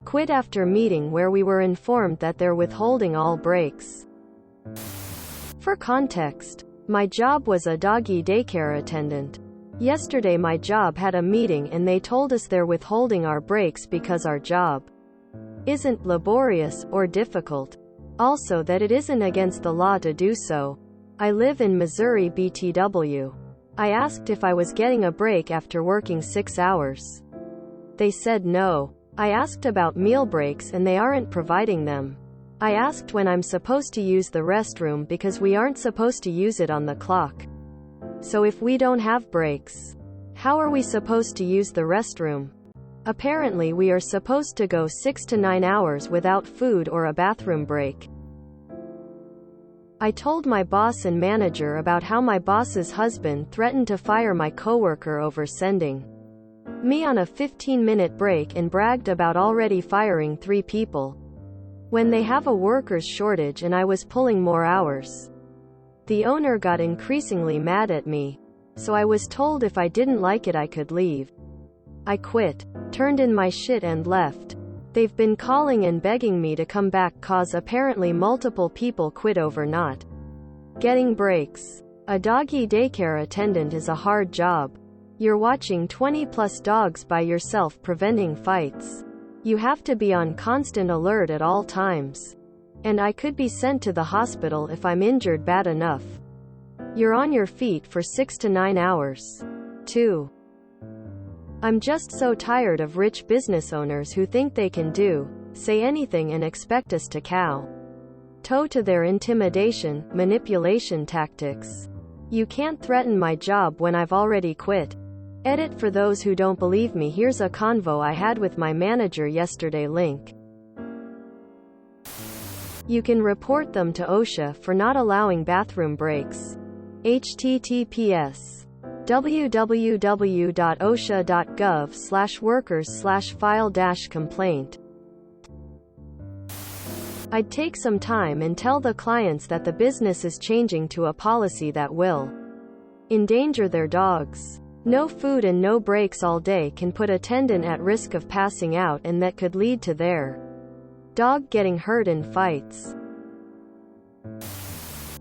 Quit after meeting where we were informed that they're withholding all breaks. For context, my job was a doggy daycare attendant. Yesterday my job had a meeting and they told us they're withholding our breaks because our job isn't laborious or difficult. Also that it isn't against the law to do so. I live in Missouri BTW. I asked if I was getting a break after working 6 hours. They said no. I asked about meal breaks and they aren't providing them. I asked when I'm supposed to use the restroom because we aren't supposed to use it on the clock. So if we don't have breaks, how are we supposed to use the restroom? Apparently we are supposed to go 6 to 9 hours without food or a bathroom break. I told my boss and manager about how my boss's husband threatened to fire my coworker over sending me on a 15-minute break and bragged about already firing 3 people when they have a workers shortage and I was pulling more hours. The owner got increasingly mad at me, so I was told if I didn't like it I could leave. I quit, turned in my shit and left. They've been calling and begging me to come back cause apparently multiple people quit over not getting breaks. A doggy daycare attendant is a hard job. You're watching 20+ dogs by yourself preventing fights. You have to be on constant alert at all times. And I could be sent to the hospital if I'm injured bad enough. You're on your feet for 6 to 9 hours. 2. I'm just so tired of rich business owners who think they can say anything and expect us to toe to their intimidation, manipulation tactics. You can't threaten my job when I've already quit. Edit for those who don't believe me. Here's a convo I had with my manager yesterday. Link. You can report them to OSHA for not allowing bathroom breaks. https www.osha.gov/workers/file-complaint. I'd take some time and tell the clients that the business is changing to a policy that will endanger their dogs. No food and no breaks all day can put attendant at risk of passing out and that could lead to their dog getting hurt in fights.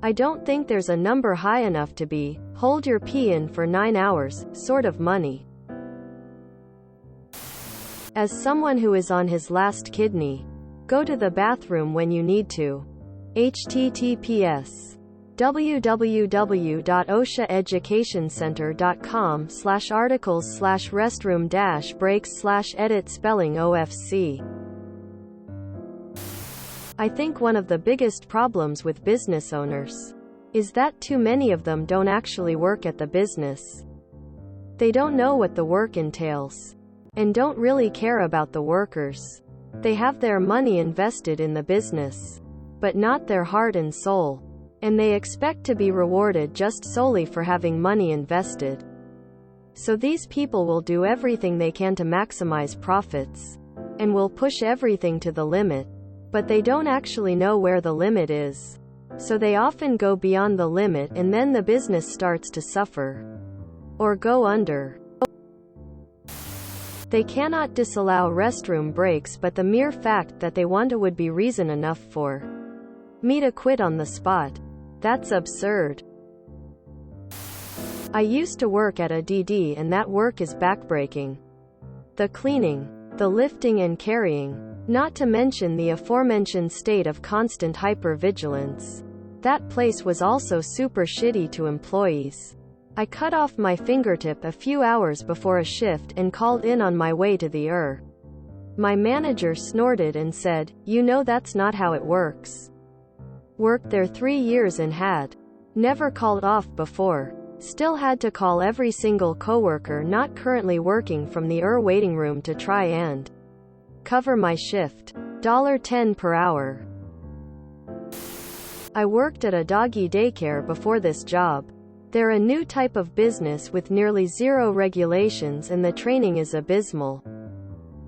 I don't think there's a number high enough to hold your pee in for 9 hours, sort of money. As someone who is on his last kidney, go to the bathroom when you need to. https www.oshaeducationcenter.com/articles/restroom-breaks/edit spelling OFC. I think one of the biggest problems with business owners is that too many of them don't actually work at the business. They don't know what the work entails and don't really care about the workers. They have their money invested in the business, but not their heart and soul, and they expect to be rewarded just solely for having money invested. So these people will do everything they can to maximize profits and will push everything to the limit. But they don't actually know where the limit is. So they often go beyond the limit and then the business starts to suffer or go under. They cannot disallow restroom breaks, but the mere fact that they want to would be reason enough for me to quit on the spot. That's absurd. I used to work at a DD and that work is backbreaking. The cleaning, the lifting and carrying, not to mention the aforementioned state of constant hypervigilance. That place was also super shitty to employees. I cut off my fingertip a few hours before a shift and called in on my way to the My manager snorted and said, "You know that's not how it works." Worked there 3 years and had never called off before. Still had to call every single coworker not currently working from the waiting room to try and cover my shift. $10 per hour. I worked at a doggy daycare before this job. They're a new type of business with nearly zero regulations and the training is abysmal.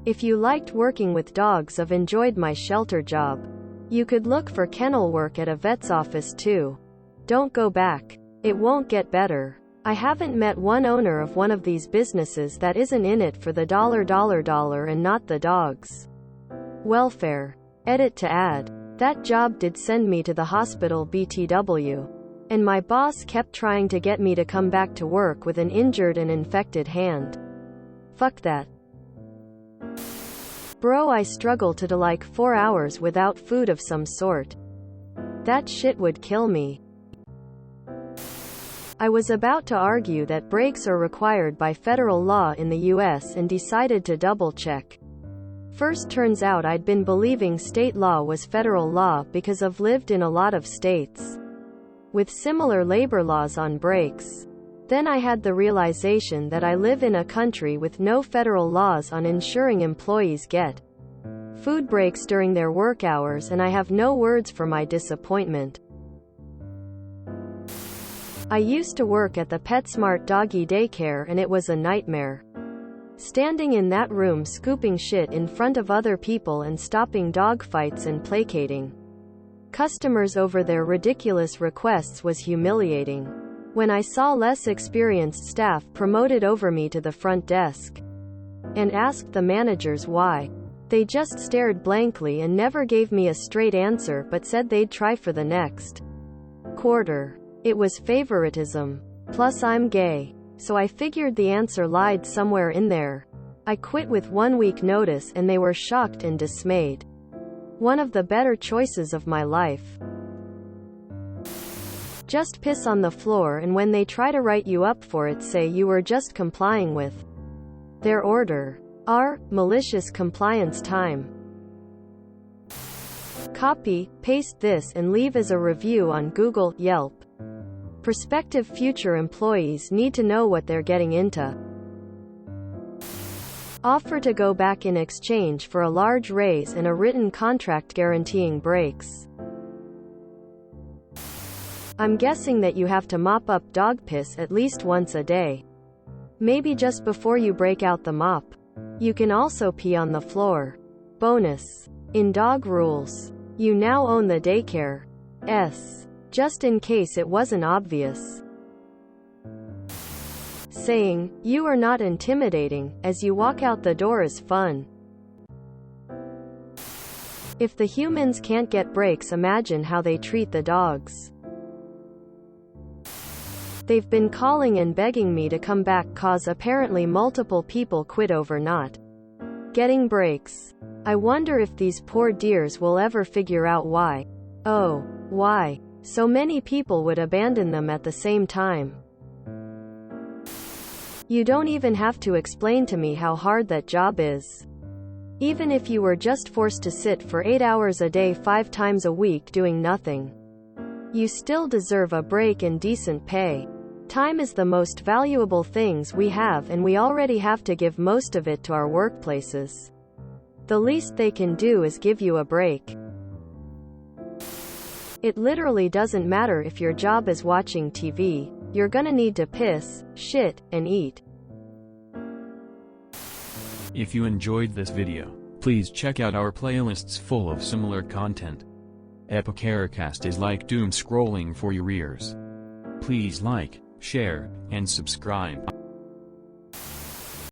If you liked working with dogs, I've enjoyed my shelter job. You could look for kennel work at a vet's office too. Don't go back. It won't get better. I haven't met one owner of one of these businesses that isn't in it for the dollar and not the dogs. Welfare. Edit to add. That job did send me to the hospital BTW. And my boss kept trying to get me to come back to work with an injured and infected hand. Fuck that. Bro, I struggle to do like 4 hours without food of some sort. That shit would kill me. I was about to argue that breaks are required by federal law in the US and decided to double check. First, turns out I'd been believing state law was federal law because I've lived in a lot of states with similar labor laws on breaks. Then I had the realization that I live in a country with no federal laws on ensuring employees get food breaks during their work hours, and I have no words for my disappointment. I used to work at the PetSmart doggy daycare and it was a nightmare. Standing in that room scooping shit in front of other people and stopping dog fights and placating customers over their ridiculous requests was humiliating. When I saw less experienced staff promoted over me to the front desk and asked the managers why, they just stared blankly and never gave me a straight answer but said they'd try for the next quarter. It was favoritism. Plus I'm gay. So I figured the answer lied somewhere in there. I quit with 1 week notice and they were shocked and dismayed. One of the better choices of my life. Just piss on the floor, and when they try to write you up for it, say you were just complying with their order. Malicious compliance time. Copy, paste this and leave as a review on Google, Yelp. Prospective future employees need to know what they're getting into. Offer to go back in exchange for a large raise and a written contract guaranteeing breaks. I'm guessing that you have to mop up dog piss at least once a day. Maybe just before you break out the mop. You can also pee on the floor. Bonus. In dog rules, you now own the daycare. Just in case it wasn't obvious. Saying, "You are not intimidating," as you walk out the door is fun. If the humans can't get breaks, imagine how they treat the dogs. They've been calling and begging me to come back cause apparently multiple people quit over not getting breaks. I wonder if these poor dears will ever figure out why. Oh, why so many people would abandon them at the same time. You don't even have to explain to me how hard that job is. Even if you were just forced to sit for 8 hours a day 5 times a week doing nothing, you still deserve a break and decent pay. Time is the most valuable things we have, and we already have to give most of it to our workplaces. The least they can do is give you a break. It literally doesn't matter if your job is watching TV. You're gonna need to piss, shit, and eat. If you enjoyed this video, please check out our playlists full of similar content. Epicaricast is like doom scrolling for your ears. Please like, share, and subscribe.